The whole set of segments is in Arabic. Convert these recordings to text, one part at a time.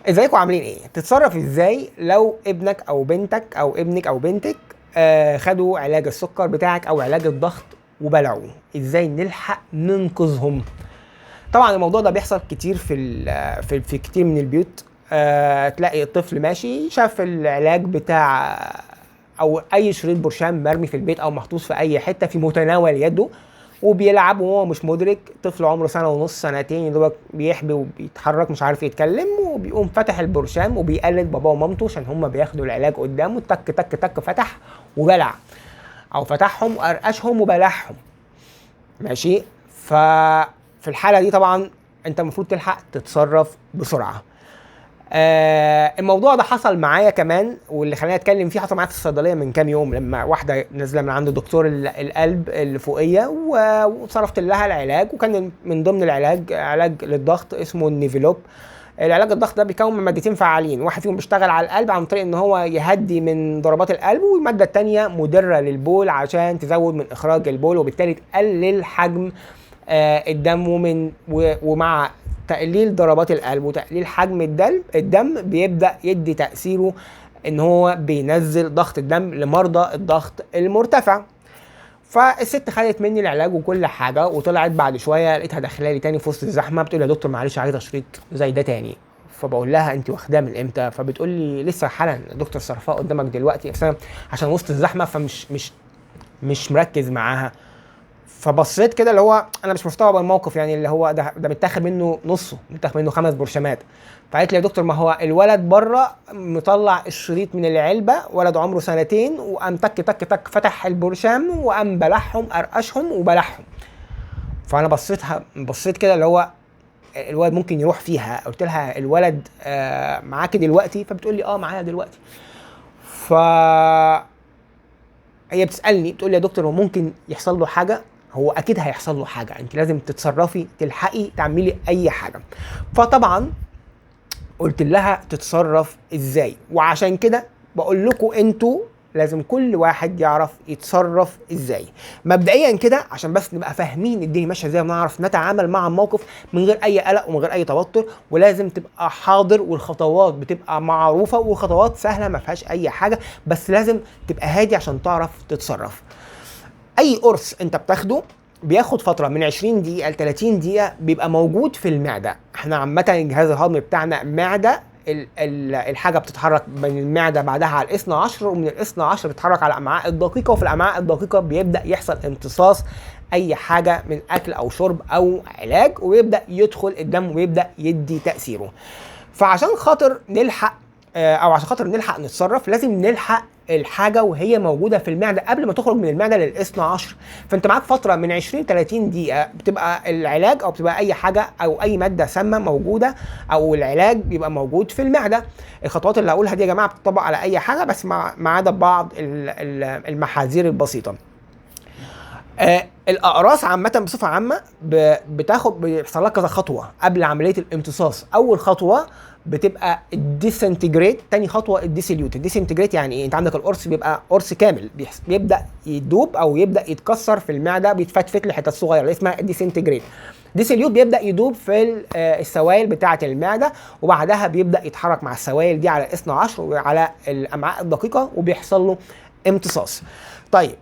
ازيكم عاملين ايه؟ تتصرف ازاي لو ابنك او بنتك او ابنك او بنتك خدوا علاج السكر بتاعك او علاج الضغط وبلعوه؟ ازاي نلحق ننقذهم؟ طبعا الموضوع ده بيحصل كتير في كتير من البيوت. تلاقي الطفل ماشي شاف العلاج بتاع او اي شريط برشام مرمي في البيت او محطوط في اي حته في متناول يده، وبيلعب وهو مش مدرك. طفل عمره سنه ونص سنتين يا دوبك بيحبي وبيتحرك مش عارف يتكلم، وبيقوم فتح البرشام وبيقلد باباه ومامته عشان هم بياخدوا العلاج قدامه، تك تك تك فتح وبلع، او فتحهم وقرقشهم وبلعهم. ماشي. ففي الحاله دي طبعا انت المفروض تلحق تتصرف بسرعه. الموضوع ده حصل معايا كمان، واللي خلاني اتكلم فيه حصل معايا في الصيدليه من كام يوم، لما واحده نازله من عند دكتور القلب اللي فوقيه وصرفت لها العلاج، وكان من ضمن العلاج علاج للضغط اسمه النيفيلوب. العلاج الضغط ده بيكون من مادتين فعالين، واحد فيهم بيشتغل على القلب عن طريق ان هو يهدي من ضربات القلب، والماده الثانيه مدره للبول عشان تزود من اخراج البول وبالتالي تقلل حجم الدم، ومع تقليل ضربات القلب وتقليل حجم الدم بيبدأ يدي تأثيره ان هو بينزل ضغط الدم لمرضى الضغط المرتفع. فالست خدت مني العلاج وكل حاجه، وطلعت بعد شويه لقيتها داخله لي تاني في وسط الزحمه بتقول لي يا دكتور معلش عايزه شريط زي ده تاني. فبقول لها انت واخداه من امتى؟ فبتقول لي لسه حالا دكتور صرفاه قدامك دلوقتي، بس انا عشان وسط الزحمه فمش مش مركز معاها. فبصيت كده اللي هو انا مش مستوعب الموقف، يعني اللي هو ده متاخد منه نصه، متاخد منه 5 برشامات. فقالت لي يا دكتور ما هو الولد بره مطلع الشريط من العلبه، ولد عمره سنتين، وقام تك تك تك فتح البرشام وقام بلعهم قرقشهم وبلعهم. فانا بصيت كده اللي هو الولد ممكن يروح فيها. قلت لها الولد معاكي دلوقتي؟ فبتقول لي اه معايا دلوقتي. ف هي بتسالني بتقول لي يا دكتور هو ممكن يحصل له حاجه؟ هو اكيد هيحصل له حاجه، انت لازم تتصرفي تلحقي تعملي اي حاجه. فطبعا قلت لها تتصرف ازاي، وعشان كده بقول لكم انتوا لازم كل واحد يعرف يتصرف ازاي مبدئيا كده، عشان بس نبقى فاهمين الدنيا ماشيه ازاي ونعرف نتعامل مع الموقف من غير اي قلق ومن غير اي توتر. ولازم تبقى حاضر، والخطوات بتبقى معروفه وخطوات سهله ما فيهاش اي حاجه، بس لازم تبقى هادي عشان تعرف تتصرف. اي قرص انت بتاخده بياخد فتره من 20 دقيقه ل 30 دقيقه بيبقى موجود في المعده. احنا عامه الجهاز الهضمي بتاعنا معده، الحاجه بتتحرك من المعده بعدها على الاثنى عشر، ومن الاثنى عشر بتتحرك على الامعاء الدقيقه، وفي الامعاء الدقيقه بيبدا يحصل امتصاص اي حاجه من اكل او شرب او علاج، ويبدا يدخل الدم ويبدا يدي تاثيره. فعشان خاطر نلحق او عشان خاطر نلحق نتصرف لازم نلحق الحاجه وهي موجوده في المعده قبل ما تخرج من المعده للاثنى عشر. فانت معاك فتره من 20 ل 30 دقيقه بتبقى العلاج او بتبقى اي حاجه او اي ماده سامه موجوده، او العلاج بيبقى موجود في المعده. الخطوات اللي هقولها دي يا جماعه بتطبق على اي حاجه، بس ما عدا بعض المحاذير البسيطه. الاقراص عامه بصفه عامه بيحصل لها كذا خطوه قبل عمليه الامتصاص. اول خطوه بتبقى الديسنتجريت، تاني خطوه الديسيليوت. الديسنتجريت يعني ايه؟ انت عندك القرص بيبقى قرص كامل بيبدا يدوب او يبدا يتكسر في المعده، بيتفتفت لحتت صغيره اللي اسمها الديسنتجريت. ديسيليوت بيبدا يدوب في السوائل بتاعه المعده، وبعدها بيبدا يتحرك مع السوائل دي على الاثنى عشر وعلى الامعاء الدقيقه وبيحصل له امتصاص. طيب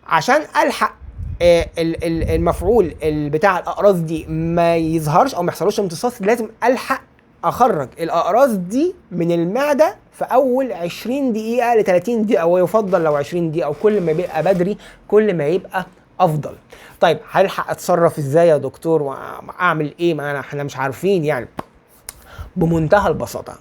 عشان الحق المفعول بتاع الاقراص دي ما يظهرش او ما يحصلوش امتصاص، لازم الحق اخرج الاقراص دي من المعده في اول 20 دقيقه ل 30 دقيقه، ويفضل لو 20 دقيقه، وكل ما بيبقى بدري كل ما يبقى افضل. طيب هلحق اتصرف ازاي يا دكتور واعمل ايه؟ ما احنا مش عارفين يعني. بمنتهى البساطه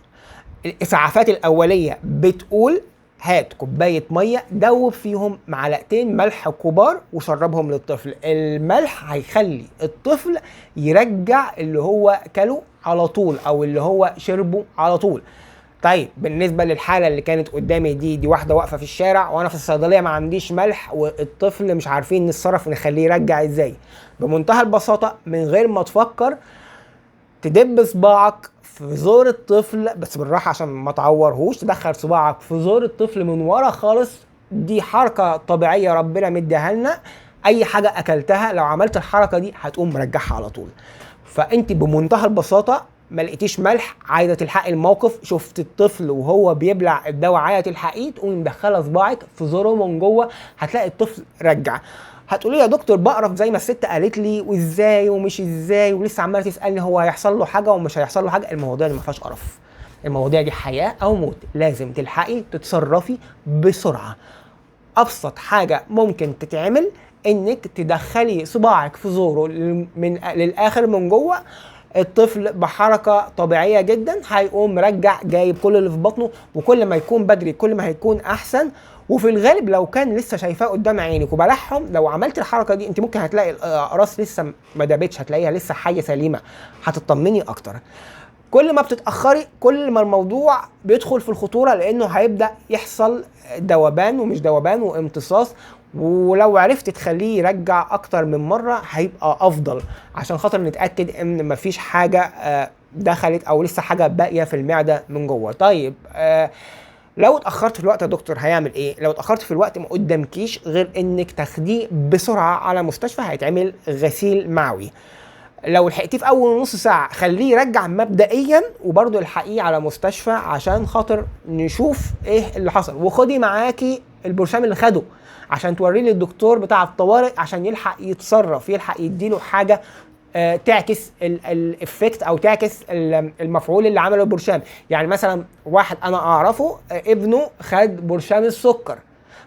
الاسعافات الاوليه بتقول هات كوبايه ميه دوب فيهم معلقتين ملح كبار وشربهم للطفل. الملح هيخلي الطفل يرجع اللي هو كله على طول او اللي هو شربه على طول. طيب بالنسبه للحاله اللي كانت قدامي دي واحده واقفه في الشارع وانا في الصيدليه ما عنديش ملح، والطفل مش عارفين نتصرف ونخليه يرجع ازاي. بمنتهى البساطه من غير ما تفكر تدب صباعك في زور الطفل، بس بالراحه عشان ما تعورهوش، تدخل صباعك في زور الطفل من ورا خالص. دي حركه طبيعيه ربنا مديها لنا، اي حاجه اكلتها لو عملت الحركه دي هتقوم مرجعها على طول. فانت بمنتهى البساطه ما لقيتيش ملح، عايزه تلحقي الموقف، شفت الطفل وهو بيبلع الدواء عايزه تلحقيه، تقومي مدخله صباعك في زوره من جوه، هتلاقي الطفل رجع. هتقولي يا دكتور بقرف زي ما الست قالت لي، وازاي ومش ازاي، ولسه عماله تسالني هو هيحصل له حاجه ومش هيحصل له حاجه. المواضيع اللي ما فيهاش قرف، المواضيع دي حياه او موت، لازم تلحقي تتصرفي بسرعه. ابسط حاجه ممكن تتعمل انك تدخلي صباعك في زوره من للاخر من جوه، الطفل بحركه طبيعيه جدا هيقوم مرجع جايب كل اللي في بطنه، وكل ما يكون بدري كل ما هيكون احسن. وفي الغالب لو كان لسه شايفاه قدام عينك وبلعهم، لو عملت الحركه دي انت ممكن هتلاقي الاقراص لسه ما دابتش، هتلاقيها لسه حيه سليمه، هتطمني اكتر. كل ما بتتاخري كل ما الموضوع بيدخل في الخطوره، لانه هيبدا يحصل ذوبان ومش ذوبان وامتصاص، ولو عرفت تخليه يرجع اكتر من مره هيبقى افضل، عشان خاطر نتاكد ان مفيش حاجه دخلت او لسه حاجه باقيه في المعده من جوه. طيب لو اتاخرت في الوقت يا دكتور هيعمل ايه؟ لو اتاخرت في الوقت ما قدامكيش غير انك تاخديه بسرعه على مستشفى، هيتعمل غسيل معوي. لو لحقتيه في اول نص ساعه خليه يرجع مبدئيا، وبرضه الحقيه على مستشفى عشان خاطر نشوف ايه اللي حصل. وخدي معاكي البرشام اللي خده عشان توريه للدكتور بتاع الطوارئ، عشان يلحق يتصرف، يلحق يديله حاجه تعكس الافكت او تعكس المفعول اللي عمله البرشام. يعني مثلا واحد انا اعرفه ابنه خد برشام السكر،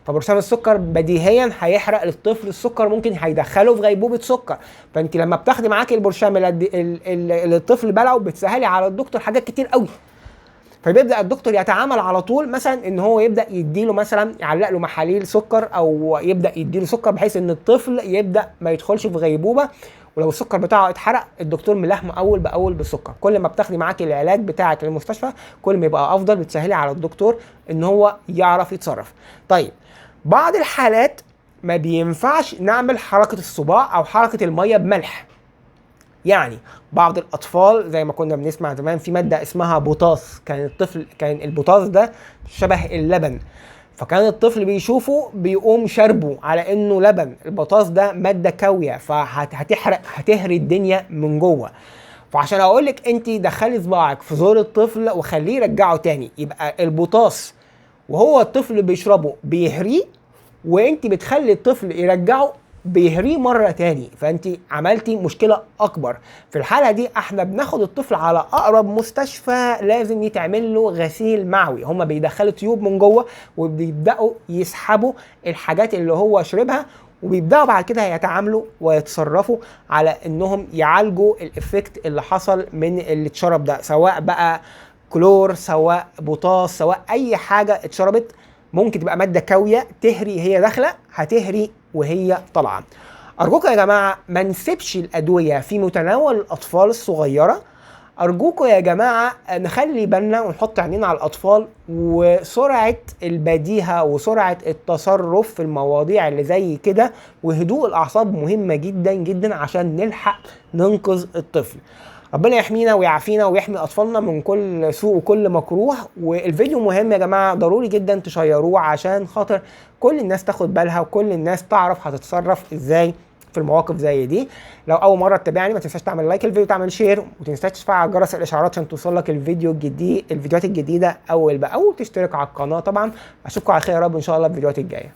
فبرشام السكر بديهيا هيحرق للطفل السكر، ممكن هيدخله في غيبوبه سكر. فانت لما بتاخدي معاكي البرشام اللي الطفل بلعه بتسهلي على الدكتور حاجات كتير قوي. فبيبدا الدكتور يتعامل على طول مثلا ان هو يبدا يديله مثلا يعلق له محاليل سكر، او يبدا يديله سكر بحيث ان الطفل يبدا ما يدخلش في غيبوبه. ولو السكر بتاعه اتحرق الدكتور ملحمه اول باول بالسكر. كل ما بتاخدي معاكي العلاج بتاعك للمستشفى كل ما يبقى افضل، بتسهلي على الدكتور ان هو يعرف يتصرف. طيب بعض الحالات ما بينفعش نعمل حركه الصباع او حركه الميه بملح. يعني بعض الاطفال زي ما كنا بنسمع زمان في ماده اسمها بوتاس، كان البوتاس ده شبه اللبن، فكان الطفل بيشوفه بيقوم شربه على انه لبن. البوتاس ده ماده كاويه فهتحرق هتهري الدنيا من جوه. فعشان اقولك انت دخلي صباعك في زور الطفل وخليه يرجعه تاني، يبقى البوتاس وهو الطفل بيشربه بيهريه، وانت بتخلي الطفل يرجعه بيهريه مره تاني، فانت عملتي مشكله اكبر. في الحاله دي احنا بناخد الطفل على اقرب مستشفى، لازم يتعمل له غسيل معوي. هما بيدخلوا تيوب من جوه وبيبداوا يسحبوا الحاجات اللي هو شربها، وبيبداوا بعد كده يتعاملوا ويتصرفوا على انهم يعالجوا الافكت اللي حصل من اللي اتشرب ده، سواء بقى كلور، سواء بوتاس، سواء اي حاجه اتشربت. ممكن تبقى ماده كاويه تهري، هي داخله هتهري وهي طالعه. ارجوكم يا جماعه ما نسيبش الادويه في متناول الاطفال الصغيره. ارجوكم يا جماعه نخلي بالنا ونحط عينينا على الاطفال، وسرعه البديهه وسرعه التصرف في المواضيع اللي زي كده وهدوء الاعصاب مهمه جدا جدا عشان نلحق ننقذ الطفل. ربنا يحمينا ويعافينا ويحمي اطفالنا من كل سوء وكل مكروه. والفيديو مهم يا جماعه، ضروري جدا تشيروه عشان خاطر كل الناس تاخد بالها وكل الناس تعرف هتتصرف ازاي في المواقف زي دي. لو اول مره تتابعني ما تنساش تعمل لايك الفيديو وتعمل شير، وما تنساش تفعل جرس الاشعارات عشان توصلك الفيديوهات الجديده اول باول، وتشترك على القناه طبعا. اشوفكم على خير يا رب ان شاء الله في الفيديوهات الجايه.